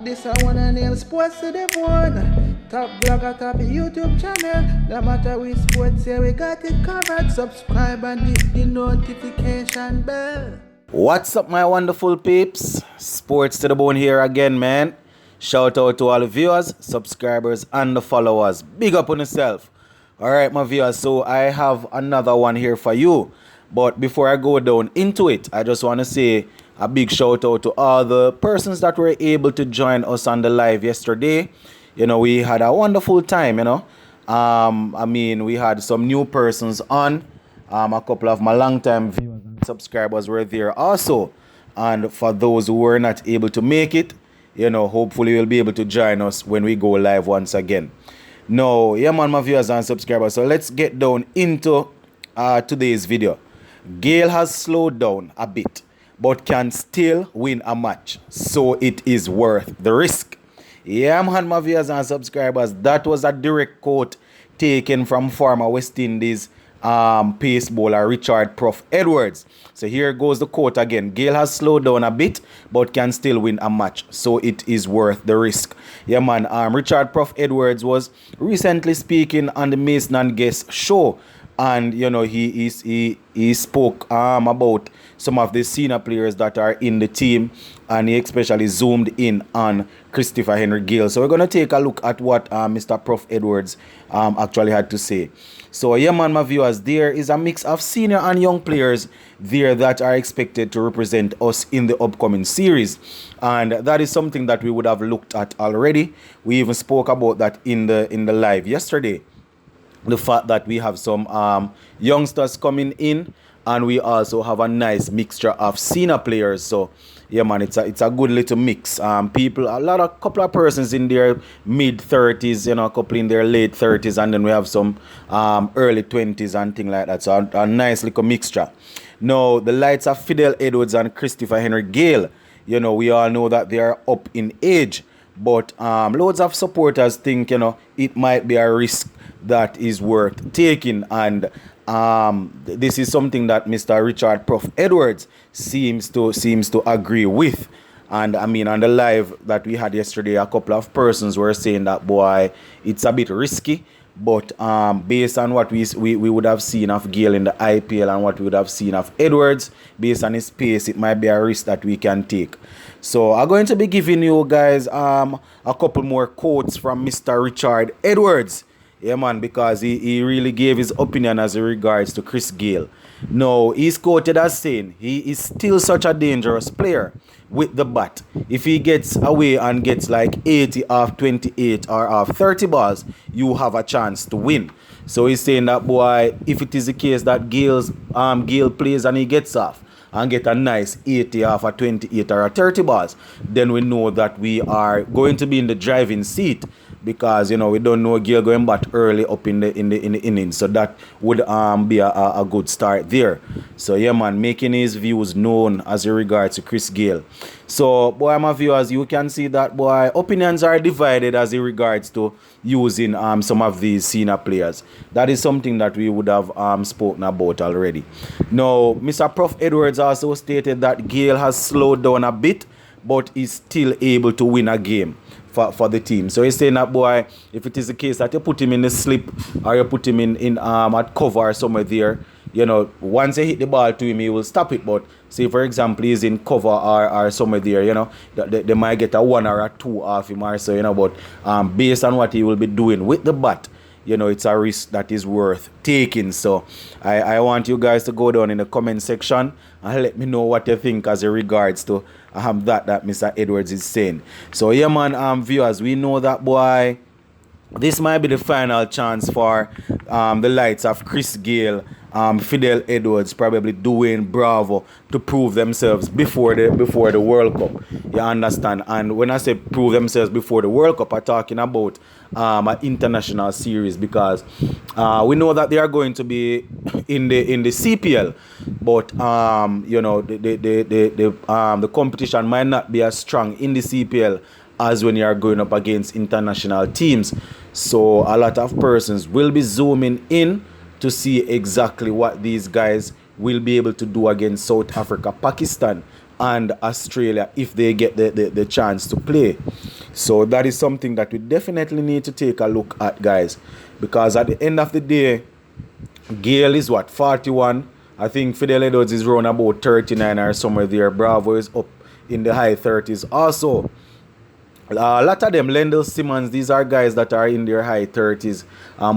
This I wanna nail sports to the bone. Top blogger, top YouTube channel. No matter which sports, here we got it covered. Subscribe and hit the notification bell. What's up, my wonderful peeps? Sports to the bone here again, man. Shout out to all the viewers, subscribers, and the followers. Big up on yourself. Alright, my viewers, so I have another one here for you. But before I go down into it, I just want to say a big shout out to all the persons that were able to join us on the live yesterday. You know, we had a wonderful time, you know. We had some new persons on. A couple of my long-time viewers and subscribers were there also. And for those who were not able to make it, you know, hopefully you'll be able to join us when we go live once again. Now, yeah, man, my viewers and subscribers. So let's get down into today's video. Gayle has slowed down a bit, but can still win a match. So it is worth the risk. Yeah, man, my viewers and subscribers. That was a direct quote taken from former West Indies pace bowler Richard Prof Edwards. So here goes the quote again. Gayle has slowed down a bit, but can still win a match. So it is worth the risk. Yeah, man. Richard Prof Edwards was recently speaking on the Mason and Guest show. And, you know, he spoke about some of the senior players that are in the team. And he especially zoomed in on Christopher Henry Gayle. So we're going to take a look at what Mr. Prof Edwards actually had to say. So, yeah, man, my viewers, there is a mix of senior and young players there that are expected to represent us in the upcoming series. And that is something that we would have looked at already. We even spoke about that in the live yesterday. The fact that we have some youngsters coming in, and we also have a nice mixture of senior players. So, yeah, man, it's a good little mix. Couple of persons in their mid-30s, you know, a couple in their late 30s, and then we have some early 20s and things like that. So a nice little mixture. Now, the likes of Fidel Edwards and Christopher Henry Gayle, you know, we all know that they are up in age, but loads of supporters think, you know, it might be a risk that is worth taking, and this is something that Mr. Richard Prof Edwards seems to agree with. And I mean, on the live that we had yesterday, a couple of persons were saying that, boy, it's a bit risky, but based on what we would have seen of Gayle in the IPL and what we would have seen of Edwards, based on his pace, it might be a risk that we can take. So I'm going to be giving you guys a couple more quotes from Mr. Richard Edwards. Yeah, man, because he really gave his opinion as regards to Chris Gayle. Now, he's quoted as saying he is still such a dangerous player with the bat. If he gets away and gets like 80 off 28 or off 30 balls, you have a chance to win. So he's saying that, boy, if it is the case that Gayle plays and he gets off and get a nice 80 off a 28 or a 30 balls, then we know that we are going to be in the driving seat. Because, you know, we don't know Gayle going back early up in the innings. So that would be a good start there. So, yeah, man, making his views known as regards to Chris Gayle. So, boy, my viewers, you can see that, boy, opinions are divided as regards to using some of these senior players. That is something that we would have spoken about already. Now, Mr. Prof Edwards also stated that Gayle has slowed down a bit, but is still able to win a game for the team. So he's saying that, boy, if it is the case that you put him in the slip or you put him in at cover or somewhere there, you know, once you hit the ball to him, he will stop it. But say, for example, he's in cover or somewhere there, you know, they might get a 1 or a 2 off him or so, you know, but based on what he will be doing with the bat, you know, it's a risk that is worth taking. So I want you guys to go down in the comment section and let me know what you think as regards to that Mr. Edwards is saying. So, yeah, man, viewers, we know that, boy, this might be the final chance for the likes of Chris Gayle, Fidel Edwards, probably Dwayne Bravo, to prove themselves before the World Cup. You understand? And when I say prove themselves before the World Cup, I'm talking about an international series, because we know that they are going to be in the CPL, but you know, the competition might not be as strong in the CPL as when you are going up against international teams. So a lot of persons will be zooming in to see exactly what these guys will be able to do against South Africa, Pakistan, and Australia if they get the chance to play. So that is something that we definitely need to take a look at, guys, because at the end of the day, Gayle is what, 41? I think Fidel Edwards is around about 39 or somewhere there. Bravo is up in the high 30s. Also, a lot of them, Lendl Simmons, these are guys that are in their high 30s.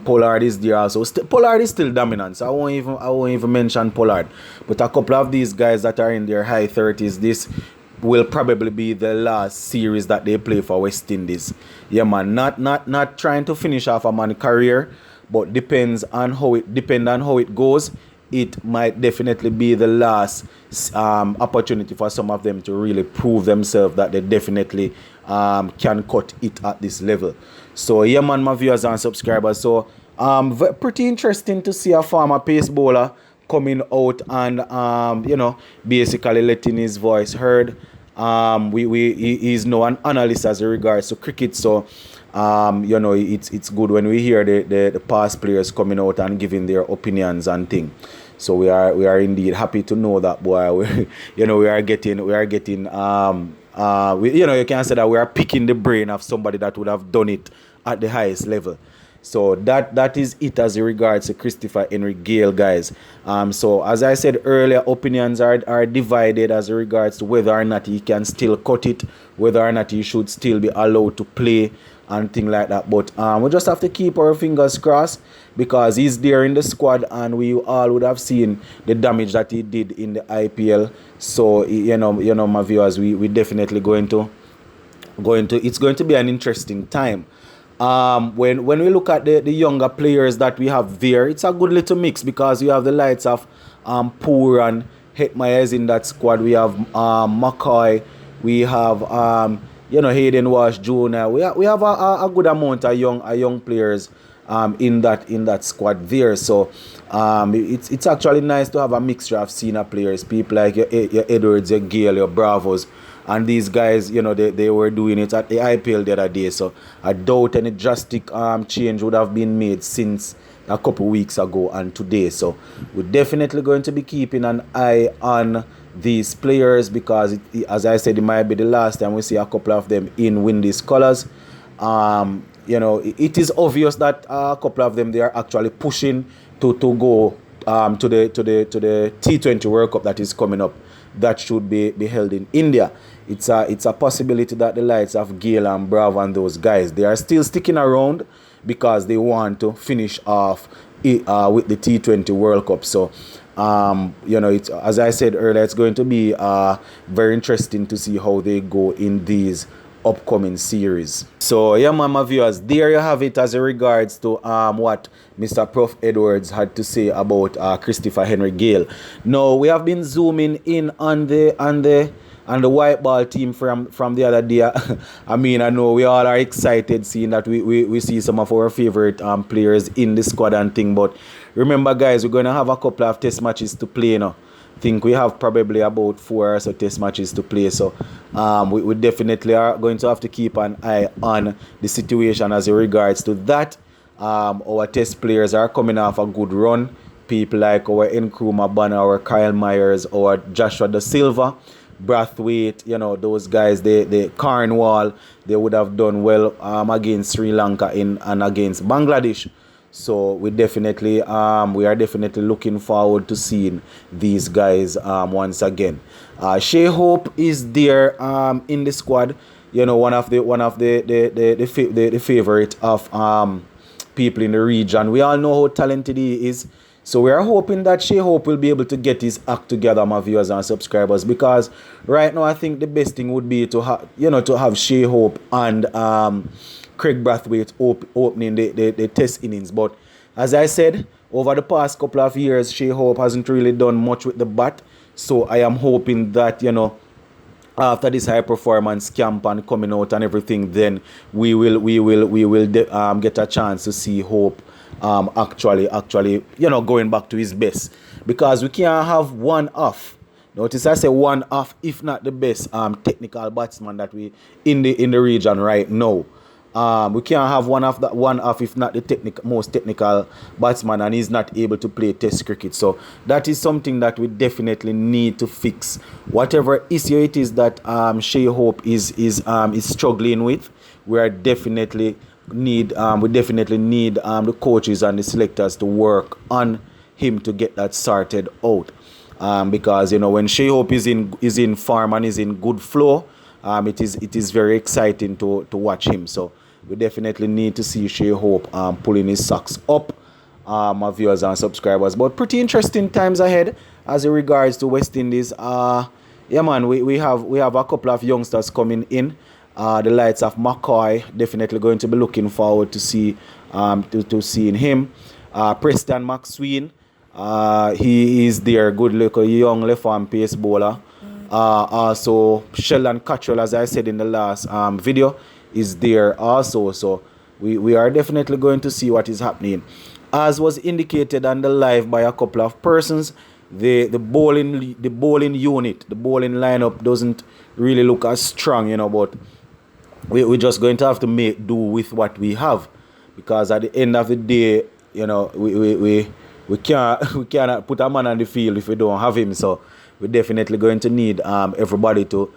Pollard is there also. Pollard is still dominant, so I won't even mention Pollard. But a couple of these guys that are in their high 30s, this will probably be the last series that they play for West Indies. Yeah, man, not trying to finish off a man's career, but depend on how it goes. It might definitely be the last opportunity for some of them to really prove themselves that they definitely can cut it at this level. So yeah, man, my viewers and subscribers. So pretty interesting to see a former pace bowler coming out and basically letting his voice heard. He's now an analyst as regards to cricket, so it's good when we hear the past players coming out and giving their opinions and things. So we are indeed happy to know that, boy. We are getting you can say that we are picking the brain of somebody that would have done it at the highest level. So that is it as regards to Christopher Henry Gayle, guys. So as I said earlier, opinions are divided as regards to whether or not he can still cut it, whether or not he should still be allowed to play and things like that. But we just have to keep our fingers crossed, because he's there in the squad and we all would have seen the damage that he did in the IPL. So my viewers, we definitely it's going to be an interesting time. When we look at the younger players that we have there, it's a good little mix, because we have the likes of Poor and Hetmeyers in that squad. We have McCoy, we have Hayden Walsh Jr. We have a good amount of young players in that squad there. So it's actually nice to have a mixture of senior players, people like your Edwards, your Gayle, your Bravos. And these guys, they were doing it at the IPL the other day. So I doubt any drastic change would have been made since a couple weeks ago and today. So we're definitely going to be keeping an eye on these players, because, as I said, it might be the last time we see a couple of them in Windies colours. It is obvious that a couple of them, they are actually pushing to go to the T20 World Cup that is coming up. That should be held in India. It's a possibility that the likes of Gayle and Bravo and those guys, they are still sticking around because they want to finish off with the T20 World Cup. So it's, as I said earlier, it's going to be very interesting to see how they go in these upcoming series. So yeah, my viewers, there you have it as regards to what Mr. Prof Edwards had to say about Christopher Henry Gayle. Now we have been zooming in on the white ball team from the other day. I mean, I know we all are excited seeing that we see some of our favorite players in the squad and thing. But remember, guys, we're going to have a couple of test matches to play now. I think we have probably about 4 or so test matches to play. So we definitely are going to have to keep an eye on the situation as regards to that. Our test players are coming off a good run. People like our Nkrumah Banner, our Kyle Myers, our Joshua Da Silva, Brathwaite, those guys, the Cornwall, they would have done well against Sri Lanka and against Bangladesh. So we are definitely looking forward to seeing these guys once again. Shai Hope is there in the squad. One of the favorite of people in the region. We all know how talented he is. So we are hoping that Shai Hope will be able to get his act together, my viewers and subscribers, because right now I think the best thing would be to have Shai Hope and Craig Brathwaite opening the test innings. But as I said, over the past couple of years, Shai Hope hasn't really done much with the bat. So I am hoping that, after this high performance camp and coming out and everything, then we will get a chance to see Hope actually going back to his best, because we can't have one off. Notice I say one off, if not the best technical batsman that we in the region right now. We can't have one off if not the most technical batsman, and he's not able to play Test cricket. So that is something that we definitely need to fix. Whatever issue it is that Shai Hope is struggling with, we definitely need the coaches and the selectors to work on him to get that sorted out. Because when Shai Hope is in form and is in good flow, it is very exciting to watch him. So we definitely need to see Shai Hope pulling his socks up, my viewers and subscribers. But pretty interesting times ahead as it regards to West Indies. Yeah, man, we have a couple of youngsters coming in. The likes of McCoy, definitely going to be looking forward to seeing him. Preston McSween, he is there, good looking young left arm pace bowler. Also Sheldon Cottrell, as I said in the last video, is there also. So we are definitely going to see what is happening. As was indicated on the live by a couple of persons, the bowling unit, the bowling lineup doesn't really look as strong, but we're just going to have to make do with what we have, because at the end of the day, we cannot put a man on the field if we don't have him. So we're definitely going to need everybody to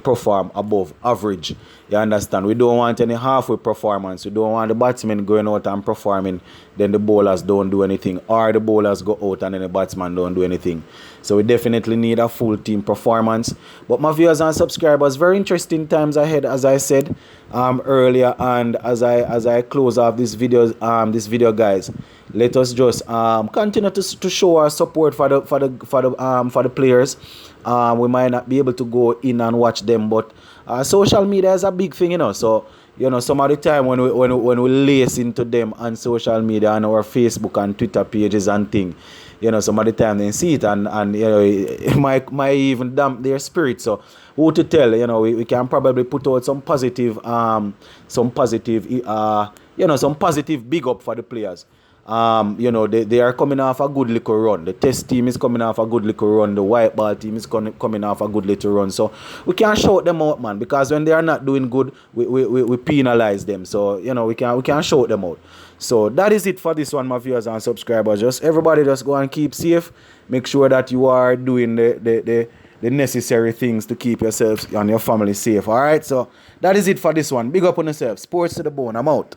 perform above average. You understand? We don't want any halfway performance. We don't want the batsmen going out and performing, then the bowlers don't do anything, or the bowlers go out and then the batsmen don't do anything. So we definitely need a full team performance. But my viewers and subscribers, very interesting times ahead, as I said earlier, and as I close off this video, guys, let us just continue to show our support for the players. We might not be able to go in and watch them, but social media is a big thing, So some of the time when we lace into them on social media, on our Facebook and Twitter pages and things, some of the time they see it and it might even damp their spirit. So who to tell? We can probably put out some positive big up for the players. They are coming off a good little run. The Test team is coming off a good little run. The white ball team is coming off a good little run. So we can't shout them out, man, because when they are not doing good, we penalize them. So we can shout them out. So that is it for this one, my viewers and subscribers. Just everybody just go and keep safe. Make sure that you are doing the necessary things to keep yourselves and your family safe. All right. So that is it for this one. Big up on yourself. Sports to the bone. I'm out.